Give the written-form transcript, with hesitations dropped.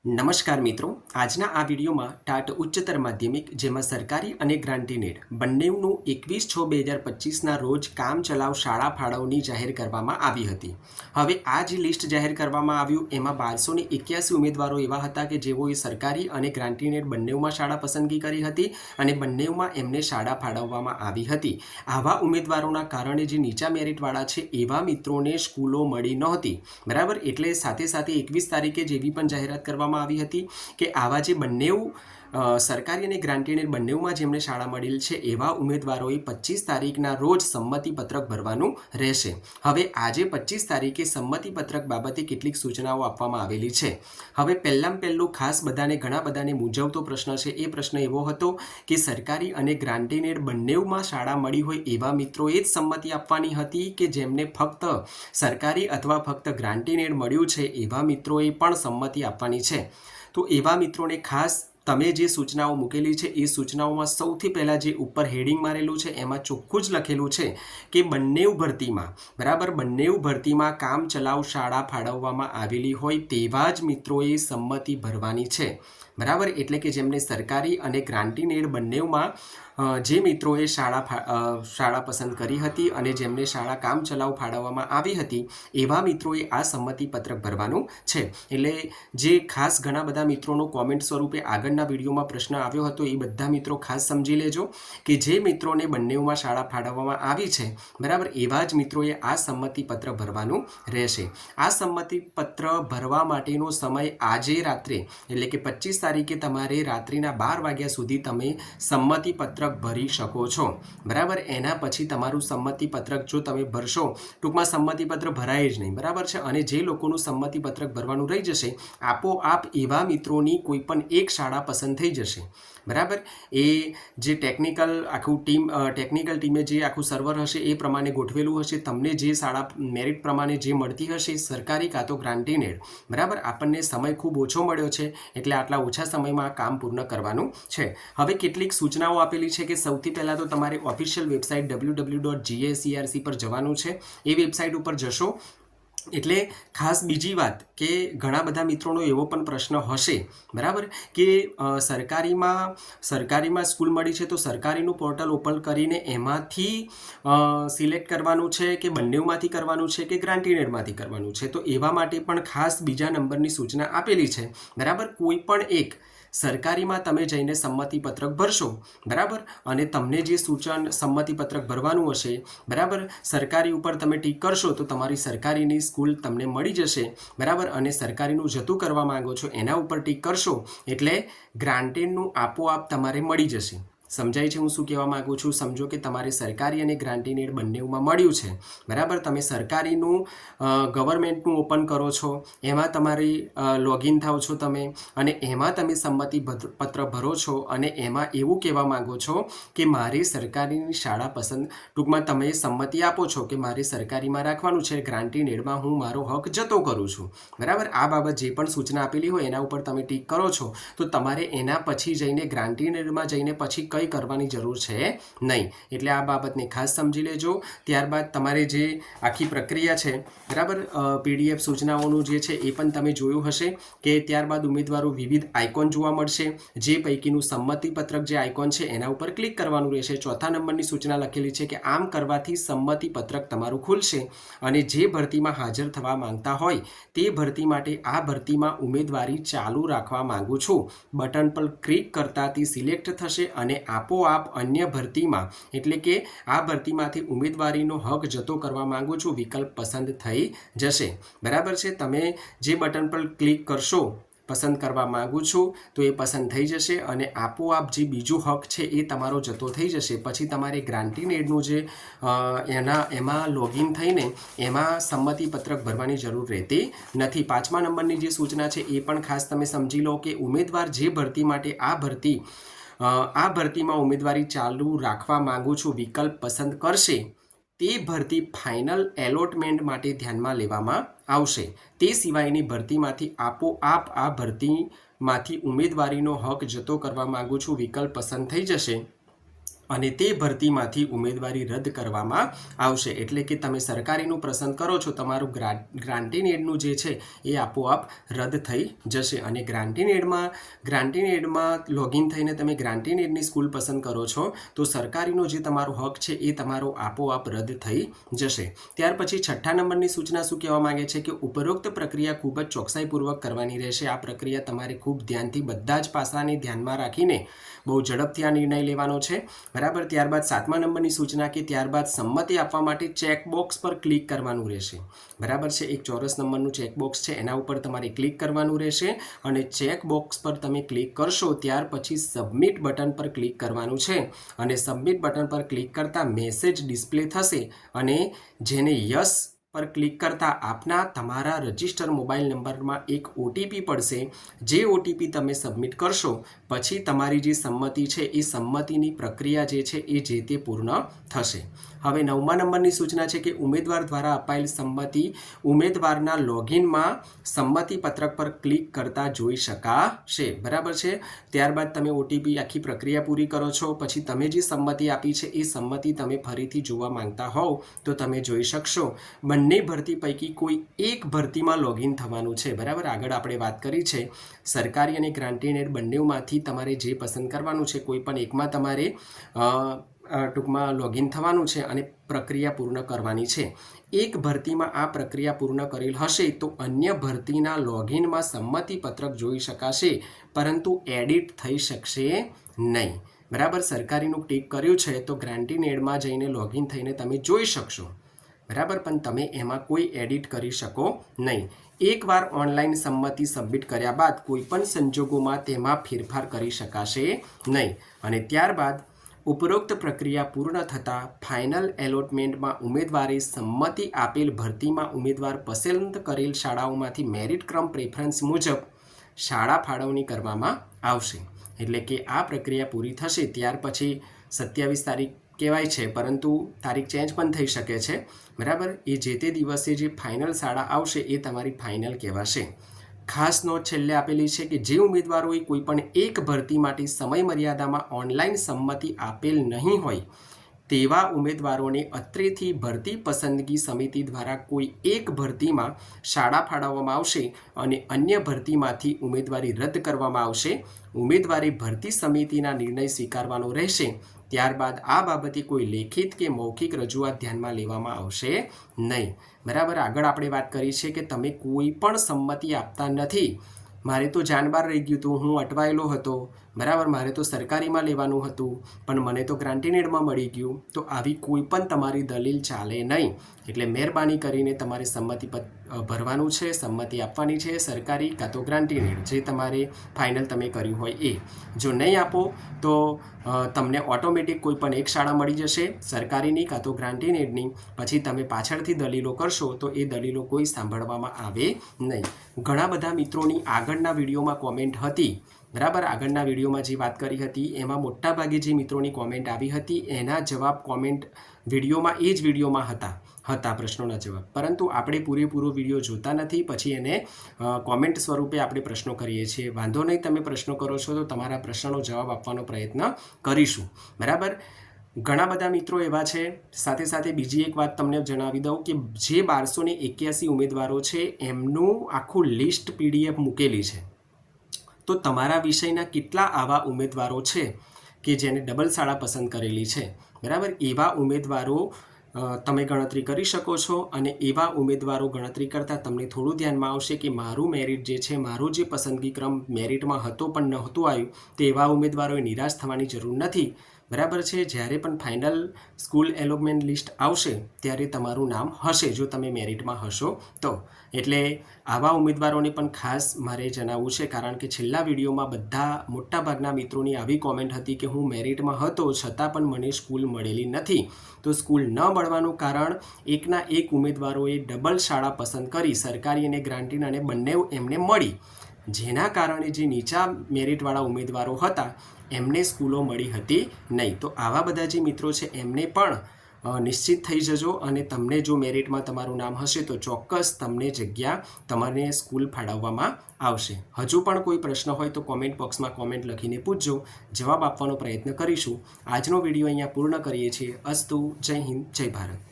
નમસ્કાર મિત્રો, આજના આ વિડીયોમાં ટાટ ઉચ્ચતર માધ્યમિક જેમાં સરકારી અને ગ્રાન્ટીનેડ બંનેનું 21/6/2025ના રોજ કામચલાઉ શાળા ફાળવણી જાહેર કરવામાં આવી હતી। હવે આ જે લિસ્ટ જાહેર કરવામાં આવ્યું એમાં 1281 ઉમેદવારો એવા હતા કે જેઓએ સરકારી અને ગ્રાન્ટીનેડ બંનેમાં શાળા પસંદગી કરી હતી અને બંનેમાં એમને શાળા ફાળવવામાં આવી હતી। આવા ઉમેદવારોના કારણે જે નીચા મેરિટવાળા છે એવા મિત્રોને સ્કૂલો મળી નહોતી, બરાબર। એટલે સાથે સાથે 21 તારીખે જેવી પણ જાહેરાત કરવામાં આવી હતી કે આવા જે બંને સરકારી અને ગ્રાન્ટીનેડ બંનેમાં જેમને શાળા મળેલ છે એવા ઉમેદવારોએ 25 તારીખના રોજ સંમતિપત્રક ભરવાનું રહેશે। હવે આજે 25 તારીખે સંમતિપત્રક બાબતે કેટલીક સૂચનાઓ આપવામાં આવેલી છે। હવે પહેલું ખાસ ઘણા બધાને મૂંઝવતો પ્રશ્ન છે એ પ્રશ્ન એવો હતો કે સરકારી અને ગ્રાન્ટીનેડ બંનેમાં શાળા મળી હોય એવા મિત્રોએ જ સંમતિ આપવાની હતી કે જેમને ફક્ત સરકારી અથવા ફક્ત ગ્રાન્ટીનેડ મળ્યું છે એવા મિત્રોએ પણ સંમતિ આપવાની છે। તો એવા મિત્રોને ખાસ તમે જે સૂચનાઓ મૂકેલી છે એ સૂચનાઓમાં સૌથી પહેલાં જે ઉપર હેડિંગ મારેલું છે એમાં ચોખ્ખું જ લખેલું છે કે બંને ભરતીમાં, બરાબર, બંને ભરતીમાં કામચલાઉ શાળા ફાળવવામાં આવેલી હોય તેવા જ મિત્રોએ સંમતિ ભરવાની છે, બરાબર। એટલે કે જેમને સરકારી અને ગ્રાન્ટીનેડ બંનેમાં જે મિત્રોએ શાળા પસંદ કરી હતી અને જેમને શાળા કામચલાઉ ફાળવવામાં આવી હતી એવા મિત્રોએ આ સંમતિપત્રક ભરવાનું છે। એટલે જે ખાસ ઘણા બધા મિત્રોનો કોમેન્ટ સ્વરૂપે આગળના વિડીયોમાં પ્રશ્ન આવ્યો હતો એ બધા મિત્રો ખાસ સમજી લેજો કે જે મિત્રોને બંનેમાં શાળા ફાળવવામાં આવી છે, બરાબર, એવા જ મિત્રોએ આ સંમતિપત્ર ભરવાનું રહેશે। આ સંમતિપત્ર ભરવા માટેનો સમય આજે રાત્રે એટલે કે 25 તારીખે તમારે રાત્રિના 12 વાગ્યા સુધી તમે સંમતિપત્રક ભરી શકો છો, બરાબર। એના પછી તમારું સંમતિપત્રક જો તમે ભરશો, ટૂંકમાં સંમતિપત્ર ભરાય જ નહીં, બરાબર છે। અને જે લોકોનું સંમતિપત્રક ભરવાનું રહી જશે આપોઆપ એવા મિત્રોની કોઈ પણ એક શાળા પસંદ થઈ જશે, બરાબર। એ જે ટેકનિકલ ટીમે જે આખું સર્વર હશે એ પ્રમાણે ગોઠવેલું હશે, તમને જે શાળા મેરિટ પ્રમાણે જે મળતી હશે સરકારી કાં તો ગ્રાન્ટીનેડ, બરાબર। આપણને સમય ખૂબ ઓછો મળ્યો છે એટલે આટલા ઓછા સમયમાં કામ પૂર્ણ કરવાનું છે। હવે કેટલીક સૂચનાઓ આપેલી છે કે સૌથી પહેલાં તો તમારે ઓફિશિયલ વેબસાઇટ www.gacerc પર જવાનું છે। એ વેબસાઇટ ઉપર જશો એટલે ખાસ બીજી વાત કે ઘણા બધા મિત્રોનો એવો પણ પ્રશ્ન હશે, બરાબર, કે સરકારીમાં સ્કૂલ મળી છે તો સરકારીનું પોર્ટલ ઓપન કરીને એમાંથી સિલેક્ટ કરવાનું છે કે બંનેમાંથી કરવાનું છે કે ગ્રાન્ટીનેડમાંથી કરવાનું છે। તો એવા માટે પણ ખાસ બીજા નંબરની સૂચના આપેલી છે, બરાબર। કોઈ પણ એક સરકારીમાં તમે જઈને સંમતિપત્રક ભરશો, બરાબર, અને તમને જે સંમતિપત્રક ભરવાનું હશે, બરાબર, સરકારી ઉપર તમે ટીક કરશો તો તમારી સરકારીની સ્કૂલ તમને મળી જશે, બરાબર। અને સરકારીનું જતું કરવા માંગો છો એના ઉપર ટીક કરશો એટલે ગ્રાન્ટેડનું આપોઆપ તમારે મળી જશે। સમજાય છે હું શું કહેવા માગું છું? સમજો કે તમારે સરકારી અને ગ્રાન્ટીનેડ બંનેમાં મળ્યું છે, બરાબર। તમે સરકારીનું ગવર્મેન્ટનું ઓપન કરો છો, એમાં તમારી લોગિન થાવ છો તમે અને એમાં તમે સંમતિપત્ર ભરો છો અને એમાં એવું કહેવા માગો છો કે મારે સરકારીની શાળા પસંદ, ટૂંકમાં તમે સંમતિ આપો છો કે મારે સરકારીમાં રાખવાનું છે, ગ્રાન્ટીનેડમાં હું મારો હક જતો કરું છું, બરાબર। આ બાબત જે પણ સૂચના આપેલી હોય એના ઉપર તમે ટીક કરો છો તો તમારે એના પછી જઈને ગ્રાન્ટીનેડમાં જઈને પછી કંઈ કરવાની જરૂર છે નહીં। એટલે આ બાબતને ખાસ સમજી લેજો। ત્યારબાદ તમારે જે આખી પ્રક્રિયા છે, બરાબર, PDF સૂચનાઓનું જે છે એ પણ તમે જોયું હશે કે ત્યારબાદ ઉમેદવારો વિવિધ આઇકોન જોવા મળશે, જે પૈકીનું સંમતિપત્રક જે આઇકોન છે એના ઉપર ક્લિક કરવાનું રહેશે। ચોથા નંબરની સૂચના લખેલી છે કે આમ કરવાથી સંમતિપત્રક તમારું ખુલશે અને જે ભરતીમાં હાજર થવા માંગતા હોય તે ભરતી માટે આ ભરતીમાં ઉમેદવારી ચાલુ રાખવા માંગુ છું બટન પર ક્લિક કરતાં તે સિલેક્ટ થશે અને આપોઆપ અન્ય ભરતીમાં એટલે કે આ ભરતીમાંથી ઉમેદવારીનો હક જતો કરવા માંગુ છું વિકલ્પ પસંદ થઈ જશે, બરાબર છે। તમે જે બટન પર ક્લિક કરશો પસંદ કરવા માંગુ છું તો એ પસંદ થઈ જશે અને આપોઆપ જે બીજો હક છે એ તમારો જતો થઈ જશે। પછી તમારે ગ્રાન્ટીનેડનું જે એમાં લોગિન થઈને એમાં સંમતિપત્રક ભરવાની જરૂર રહેતી નથી। પાંચમા નંબરની જે સૂચના છે એ પણ ખાસ તમે સમજી લો કે ઉમેદવાર જે ભરતી માટે આ ભરતીમાં ઉમેદવારી ચાલુ રાખવા માંગુ છું વિકલ્પ પસંદ કરશે તે ભરતી ફાઇનલ એલોટમેન્ટ માટે ધ્યાનમાં લેવામાં આવશે। તે સિવાયની ભરતીમાંથી આપોઆપ આ ભરતીમાંથી ઉમેદવારીનો હક જતો કરવા માંગુ છું વિકલ્પ પસંદ થઈ જશે અને તે ભરતીમાંથી ઉમેદવારી રદ કરવામાં આવશે. એટલે કે તમે સરકારીનું પસંદ કરો છો, તમારું ગ્રાન્ટીન એડનું જે છે એ આપોઆપ રદ થઈ જશે. અને ગ્રાન્ટીન એડમાં લોગિન થઈને તમે ગ્રાન્ટીન એડની સ્કૂલ પસંદ કરો છો તો સરકારીનો જે તમારો હક છે એ તમારો આપોઆપ રદ થઈ જશે. ત્યાર પછી 6 નંબરની સૂચના શું કહેવા માંગે છે કે ઉપરોક્ત પ્રક્રિયા ખૂબ જ ચોકસાઈપૂર્વક કરવાની રહેશે. આ પ્રક્રિયા તમારે ખૂબ ધ્યાનથી બધા જ પાસાને ધ્યાનમાં રાખીને બહુ ઝડપથી આ નિર્ણય લેવાનો છે. બરાબર. ત્યારબાદ 7મા નંબરની સૂચના કે ત્યારબાદ સંમતિ આપવા માટે ચેકબોક્સ પર ક્લિક કરવાનું રહેશે. બરાબર છે. એક ચોરસ નંબરનું ચેકબોક્સ છે, એના ઉપર તમારે ક્લિક કરવાનું રહેશે અને ચેકબોક્સ પર તમે ક્લિક કરશો ત્યાર પછી સબમિટ બટન પર ક્લિક કરવાનું છે. અને સબમિટ બટન પર ક્લિક કરતાં મેસેજ ડિસ્પ્લે થશે અને જેને યસ પર ક્લિક કરતાં આપના તમારા રજિસ્ટર મોબાઈલ નંબરમાં એક ઓટીપી પડશે. જે ઓટીપી તમે સબમિટ કરશો પછી તમારી જે સંમતિ છે એ સંમતિની પ્રક્રિયા જે છે એ જે તે પૂર્ણ થશે. હવે 9મા નંબરની સૂચના છે કે ઉમેદવાર દ્વારા અપાયેલ સંમતિ ઉમેદવારના લોગિનમાં સંમતિ પત્રક પર ક્લિક કરતાં જોઈ શકાશે. બરાબર છે. ત્યારબાદ તમે ઓટીપી આખી પ્રક્રિયા પૂરી કરો છો પછી તમે જે સંમતિ આપી છે એ સંમતિ તમે ફરીથી જોવા માંગતા હોવ તો તમે જોઈ શકશો. બંને ભરતી પૈકી કોઈ એક ભરતીમાં લોગિન થવાનું છે. બરાબર. આગળ આપણે વાત કરી છે સરકારી અને ગ્રાન્ટીન એડ બંનેમાંથી તમારે જે પસંદ કરવાનું છે કોઈ પણ એકમાં તમારે ટૂંકમાં લોગિન થવાનું છે અને પ્રક્રિયા પૂર્ણ કરવાની છે. એક ભરતીમાં આ પ્રક્રિયા પૂર્ણ કરેલ હશે તો અન્ય ભરતીના લોગિનમાં સંમતિ પત્રક જોઈ શકાશે પરંતુ એડિટ થઈ શકશે નહીં. બરાબર. સરકારીનું ટિક કર્યું છે તો ગ્રાન્ટીન એડમાં જઈને લોગિન થઈને તમે જોઈ શકશો. બરાબર. પણ તમે એમાં કોઈ એડિટ કરી શકો નહીં. એકવાર ઓનલાઈન સંમતિ સબમિટ કર્યા બાદ કોઈપણ સંજોગોમાં તેમાં ફેરફાર કરી શકાશે નહીં. અને ત્યારબાદ ઉપરોક્ત પ્રક્રિયા પૂર્ણ થતાં ફાઇનલ એલોટમેન્ટમાં ઉમેદવારે સંમતિ આપેલ ભરતીમાં ઉમેદવાર પસંદ કરેલ શાળાઓમાંથી મેરિટ ક્રમ પ્રેફરન્સ મુજબ શાળા ફાળવણી કરવામાં આવશે. એટલે કે આ પ્રક્રિયા પૂરી થશે ત્યાર પછી 27 તારીખ કહેવાય છે પરંતુ તારીખ ચેન્જ પણ થઈ શકે છે. બરાબર. એ જે તે દિવસે જે ફાઇનલ શાળા આવશે એ તમારી ફાઇનલ કહેવાશે. ખાસ નોટ છેલ્લે આપેલી છે કે જે ઉમેદવારોએ કોઈપણ એક ભરતી માટે સમય મર્યાદામાં ઓનલાઈન સંમતિ આપેલ નહીં હોય તેવા ઉમેદવારોને અત્રેથી ભરતી પસંદગી સમિતિ દ્વારા કોઈ એક ભરતીમાં શાળા ફાળવવામાં આવશે અને અન્ય ભરતીમાંથી ઉમેદવારી રદ કરવામાં આવશે. ઉમેદવારે ભરતી સમિતિના નિર્ણય સ્વીકારવાનો રહેશે. ત્યારબાદ આ બાબતે કોઈ લેખિત કે મૌખિક રજૂઆત ધ્યાનમાં લેવામાં આવશે નહીં. બરાબર. આગળ આપણે વાત કરી છે કે તમે કોઈ પણ સંમતિ આપતા નથી. મારે તો જાનબાર રહી ગયું હતું, હું અટવાયેલો હતો. બરાબર. મારે તો સરકારીમાં લેવાનું હતું પણ મને તો ગ્રાન્ટીન એડમાં મળી ગયું. તો આવી કોઈ પણ તમારી દલીલ ચાલે નહીં. એટલે મહેરબાની કરીને તમારે સંમતિ ભરવાનું છે, સંમતિ આપવાની છે સરકારી કાં તો ગ્રાન્ટીન એડ જે તમારે ફાઇનલ તમે કર્યું હોય એ. જો નહીં આપો તો તમને ઓટોમેટિક કોઈ પણ એક શાળા મળી જશે સરકારીની કાં તો ગ્રાન્ટીન એડની. પછી તમે પાછળથી દલીલો કરશો તો એ દલીલો કોઈ સાંભળવામાં આવે નહીં. ઘણા બધા મિત્રોની આગળના વિડીયોમાં કોમેન્ટ હતી. બરાબર. આગળના વિડીયોમાં જે વાત કરી હતી એમાં મોટાભાગે જે મિત્રોની કોમેન્ટ આવી હતી એના જવાબ કોમેન્ટ વિડીયોમાં એ જ વિડીયોમાં હતા પ્રશ્નોના જવાબ. પરંતુ આપણે પૂરેપૂરો વિડીયો જોતા નથી પછી એને કોમેન્ટ સ્વરૂપે આપણે પ્રશ્નો કરીએ છીએ. વાંધો નહીં, તમે પ્રશ્નો કરો છો તો તમારા પ્રશ્નનો જવાબ આપવાનો પ્રયત્ન કરીશું. બરાબર. ઘણા બધા મિત્રો એવા છે. સાથે સાથે બીજી એક વાત તમને જણાવી દઉં કે જે 1281 ઉમેદવારો છે એમનું આખું લિસ્ટ PDF મૂકેલી છે. તો તમારા વિષયના કેટલા આવા ઉમેદવારો છે કે જેને ડબલ શાળા પસંદ કરેલી છે. બરાબર. એવા ઉમેદવારો તમે ગણતરી કરી શકો છો અને એવા ઉમેદવારો ગણતરી કરતાં તમને થોડું ધ્યાનમાં આવશે કે મારું મેરિટ જે છે, મારો જે પસંદગી ક્રમ મેરિટમાં હતો પણ નહોતું આવ્યું, તો એવા ઉમેદવારોએ નિરાશ થવાની જરૂર નથી. બરાબર છે. જ્યારે પણ ફાઇનલ સ્કૂલ એલોટમેન્ટ લિસ્ટ આવશે ત્યારે તમારું નામ હશે જો તમે મેરિટમાં હશો તો. એટલે આવા ઉમેદવારોને પણ ખાસ મારે જણાવવું છે કારણ કે છેલ્લા વિડીયોમાં બધા મોટાભાગના મિત્રોની આવી કોમેન્ટ હતી કે હું મેરિટમાં હતો છતાં પણ મને સ્કૂલ મળેલી નથી. તો સ્કૂલ ન મળવાનું કારણ એકના એક ઉમેદવારોએ ડબલ શાળા પસંદ કરી, સરકારી અને ગ્રાન્ટીન અને બંને એમને મળી. જેના કારણે જે નીચા મેરિટવાળા ઉમેદવારો હતા એમને સ્કૂલો મળી હતી નહીં. તો આવા બધા જે મિત્રો છે એમને પણ નિશ્ચિત થઈ જજો અને તમને જો મેરિટમાં તમારું નામ હશે તો ચોક્કસ તમને જગ્યા તમારે સ્કૂલ ફાળવવામાં આવશે. હજુ પણ કોઈ પ્રશ્ન હોય તો કોમેન્ટ બોક્સમાં કોમેન્ટ લખીને પૂછજો, જવાબ આપવાનો પ્રયત્ન કરીશું. આજનો વિડીયો અહીંયા પૂર્ણ કરીએ છીએ. અસ્તુ. જય હિન્દ, જય ભારત.